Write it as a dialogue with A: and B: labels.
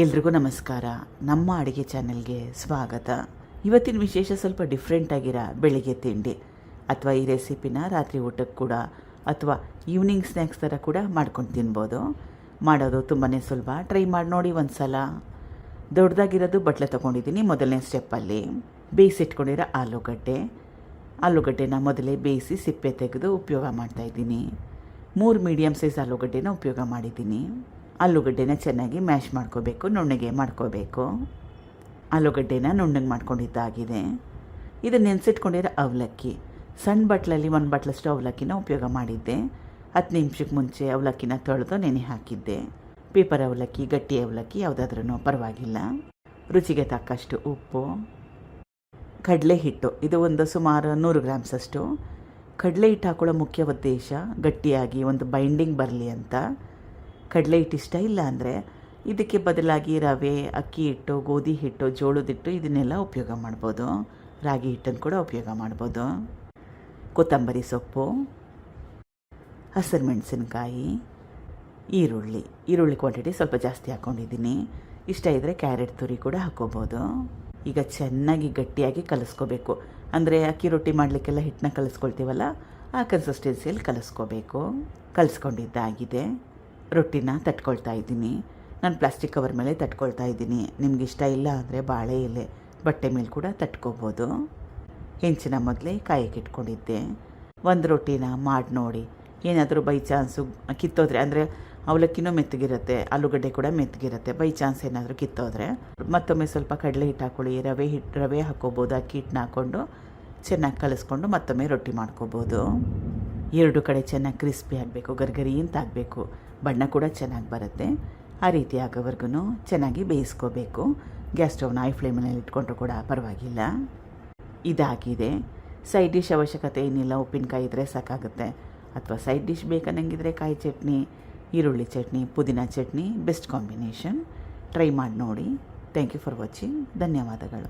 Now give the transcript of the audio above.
A: ಎಲ್ರಿಗೂ ನಮಸ್ಕಾರ. ನಮ್ಮ ಅಡುಗೆ ಚಾನೆಲ್ಗೆ ಸ್ವಾಗತ. ಇವತ್ತಿನ ವಿಶೇಷ ಸ್ವಲ್ಪ ಡಿಫ್ರೆಂಟ್ ಆಗಿರೋ ಬೆಳಿಗ್ಗೆ ತಿಂಡಿ ಅಥವಾ ಈ ರೆಸಿಪಿನ ರಾತ್ರಿ ಊಟಕ್ಕೆ ಕೂಡ ಅಥವಾ ಈವ್ನಿಂಗ್ ಸ್ನ್ಯಾಕ್ಸ್ ಥರ ಕೂಡ ಮಾಡ್ಕೊಂಡು ತಿನ್ಬೋದು. ಮಾಡೋದು ತುಂಬಾ ಸುಲಭ. ಟ್ರೈ ಮಾಡಿ ನೋಡಿ ಒಂದು ಸಲ. ದೊಡ್ಡದಾಗಿರೋದು ಬಟ್ಲೆ ತೊಗೊಂಡಿದ್ದೀನಿ. ಮೊದಲನೇ ಸ್ಟೆಪ್ಪಲ್ಲಿ ಬೇಯಿಸಿಟ್ಕೊಂಡಿರೋ ಆಲೂಗಡ್ಡೆನ ಮೊದಲೇ ಬೇಯಿಸಿ ಸಿಪ್ಪೆ ತೆಗೆದು ಉಪಯೋಗ ಮಾಡ್ತಾಯಿದ್ದೀನಿ. 3 ಮೀಡಿಯಮ್ ಸೈಜ್ ಆಲೂಗಡ್ಡೆನ ಉಪಯೋಗ ಮಾಡಿದ್ದೀನಿ. ಆಲೂಗಡ್ಡೆನ ಚೆನ್ನಾಗಿ ಮ್ಯಾಶ್ ಮಾಡ್ಕೋಬೇಕು, ನುಣ್ಣಗೆ ಮಾಡ್ಕೋಬೇಕು. ಆಲೂಗಡ್ಡೆನ ನುಣ್ಣಗೆ ಮಾಡ್ಕೊಂಡಿದ್ದಾಗಿದೆ. ಇದು ನೆನೆಸಿಟ್ಕೊಂಡಿರೋ ಅವಲಕ್ಕಿ, ಸಣ್ಣ ಬಟ್ಲಲ್ಲಿ 1 ಬಟ್ಲಷ್ಟು ಅವಲಕ್ಕಿನ ಉಪಯೋಗ ಮಾಡಿದ್ದೆ. 10 ನಿಮಿಷಕ್ಕೆ ಮುಂಚೆ ಅವಲಕ್ಕಿನ ತೊಳೆದು ನೆನೆ ಹಾಕಿದ್ದೆ. ಪೇಪರ್ ಅವಲಕ್ಕಿ, ಗಟ್ಟಿ ಅವಲಕ್ಕಿ ಯಾವುದಾದ್ರೂ ಪರವಾಗಿಲ್ಲ. ರುಚಿಗೆ ತಕ್ಕಷ್ಟು ಉಪ್ಪು, ಕಡಲೆ ಹಿಟ್ಟು, ಇದು ಒಂದು ಸುಮಾರು 100 ಗ್ರಾಮ್ಸಷ್ಟು. ಕಡಲೆ ಹಿಟ್ಟು ಹಾಕೊಳ್ಳೋ ಮುಖ್ಯ ಉದ್ದೇಶ ಗಟ್ಟಿಯಾಗಿ ಒಂದು ಬೈಂಡಿಂಗ್ ಬರಲಿ ಅಂತ. ಕಡಲೆ ಹಿಟ್ಟು ಇಷ್ಟ ಇಲ್ಲ ಅಂದರೆ ಇದಕ್ಕೆ ಬದಲಾಗಿ ರವೆ, ಅಕ್ಕಿ ಹಿಟ್ಟು, ಗೋಧಿ ಹಿಟ್ಟು, ಜೋಳದ ಹಿಟ್ಟು ಇದನ್ನೆಲ್ಲ ಉಪಯೋಗ ಮಾಡ್ಬೋದು. ರಾಗಿ ಹಿಟ್ಟನ್ನು ಕೂಡ ಉಪಯೋಗ ಮಾಡ್ಬೋದು. ಕೊತ್ತಂಬರಿ ಸೊಪ್ಪು, ಹಸಿರು ಮೆಣಸಿನ್ಕಾಯಿ, ಈರುಳ್ಳಿ ಕ್ವಾಂಟಿಟಿ ಸ್ವಲ್ಪ ಜಾಸ್ತಿ ಹಾಕ್ಕೊಂಡಿದ್ದೀನಿ. ಇಷ್ಟ ಇದ್ದರೆ ಕ್ಯಾರೆಟ್ ತುರಿ ಕೂಡ ಹಾಕ್ಕೋಬೋದು. ಈಗ ಚೆನ್ನಾಗಿ ಗಟ್ಟಿಯಾಗಿ ಕಲಿಸ್ಕೋಬೇಕು. ಅಂದರೆ ಅಕ್ಕಿ ರೊಟ್ಟಿ ಮಾಡಲಿಕ್ಕೆಲ್ಲ ಹಿಟ್ಟನ್ನ ಕಲಿಸ್ಕೊಳ್ತೀವಲ್ಲ, ಆ ಕನ್ಸಿಸ್ಟೆನ್ಸಿಯಲ್ಲಿ ಕಲಿಸ್ಕೋಬೇಕು. ಕಲಿಸ್ಕೊಂಡಿದ್ದಾಗಿದೆ. ರೊಟ್ಟಿನ ತಟ್ಕೊಳ್ತಾ ಇದ್ದೀನಿ. ನಾನು ಪ್ಲಾಸ್ಟಿಕ್ ಕವರ್ ಮೇಲೆ ತಟ್ಕೊಳ್ತಾ ಇದ್ದೀನಿ. ನಿಮ್ಗೆ ಇಷ್ಟ ಇಲ್ಲ ಅಂದರೆ ಬಾಳೆ ಎಲೆ, ಬಟ್ಟೆ ಮೇಲೆ ಕೂಡ ತಟ್ಕೋಬೋದು. ಹೆಂಚಿನ ಮೊದಲೇ ಕಾಯಕ್ಕೆ ಇಟ್ಕೊಂಡಿದ್ದೆ. ಒಂದು ರೊಟ್ಟಿನ ಮಾಡಿ ನೋಡಿ. ಏನಾದರೂ ಬೈ ಚಾನ್ಸು ಕಿತ್ತೋದ್ರೆ, ಅಂದರೆ ಅವಲಕ್ಕಿನೂ ಮೆತ್ತಗಿರುತ್ತೆ, ಆಲೂಗಡ್ಡೆ ಕೂಡ ಮೆತ್ತಗಿರುತ್ತೆ. ಬೈ ಚಾನ್ಸ್ ಏನಾದರೂ ಕಿತ್ತೋದ್ರೆ ಮತ್ತೊಮ್ಮೆ ಸ್ವಲ್ಪ ಕಡಲೆ ಹಿಟ್ಟು ಹಾಕ್ಕೊಳ್ಳಿ. ರವೆ ಹಾಕ್ಕೋಬೋದು. ಅಕ್ಕಿ ಹಿಟ್ಟನ್ನ ಹಾಕ್ಕೊಂಡು ಚೆನ್ನಾಗಿ ಕಲಿಸ್ಕೊಂಡು ಮತ್ತೊಮ್ಮೆ ರೊಟ್ಟಿ ಮಾಡ್ಕೋಬೋದು. 2 ಕಡೆ ಚೆನ್ನಾಗಿ ಕ್ರಿಸ್ಪಿ ಆಗಬೇಕು, ಗರ್ಗರಿ ಅಂತ ಆಗಬೇಕು. ಬಣ್ಣ ಕೂಡ ಚೆನ್ನಾಗಿ ಬರುತ್ತೆ. ಆ ರೀತಿ ಆಗೋವರೆಗೂ ಚೆನ್ನಾಗಿ ಬೇಯಿಸ್ಕೋಬೇಕು. ಗ್ಯಾಸ್ ಸ್ಟವ್ನ ಹೈ ಫ್ಲೇಮಲ್ಲಿ ಇಟ್ಕೊಂಡ್ರೂ ಕೂಡ ಪರವಾಗಿಲ್ಲ. ಇದಾಗಿದೆ. ಸೈಡ್ ಡಿಶ್ ಅವಶ್ಯಕತೆ ಏನಿಲ್ಲ. ಉಪ್ಪಿನಕಾಯಿ ಇದ್ದರೆ ಸಾಕಾಗುತ್ತೆ. ಅಥವಾ ಸೈಡ್ ಡಿಶ್ ಬೇಕನ್ನಂಗಿದ್ರೆ ಕಾಯಿ ಚಟ್ನಿ, ಈರುಳ್ಳಿ ಚಟ್ನಿ, ಪುದೀನ ಚಟ್ನಿ ಬೆಸ್ಟ್ ಕಾಂಬಿನೇಷನ್. ಟ್ರೈ ಮಾಡಿ ನೋಡಿ. Thank you for watching. ಧನ್ಯವಾದಗಳು.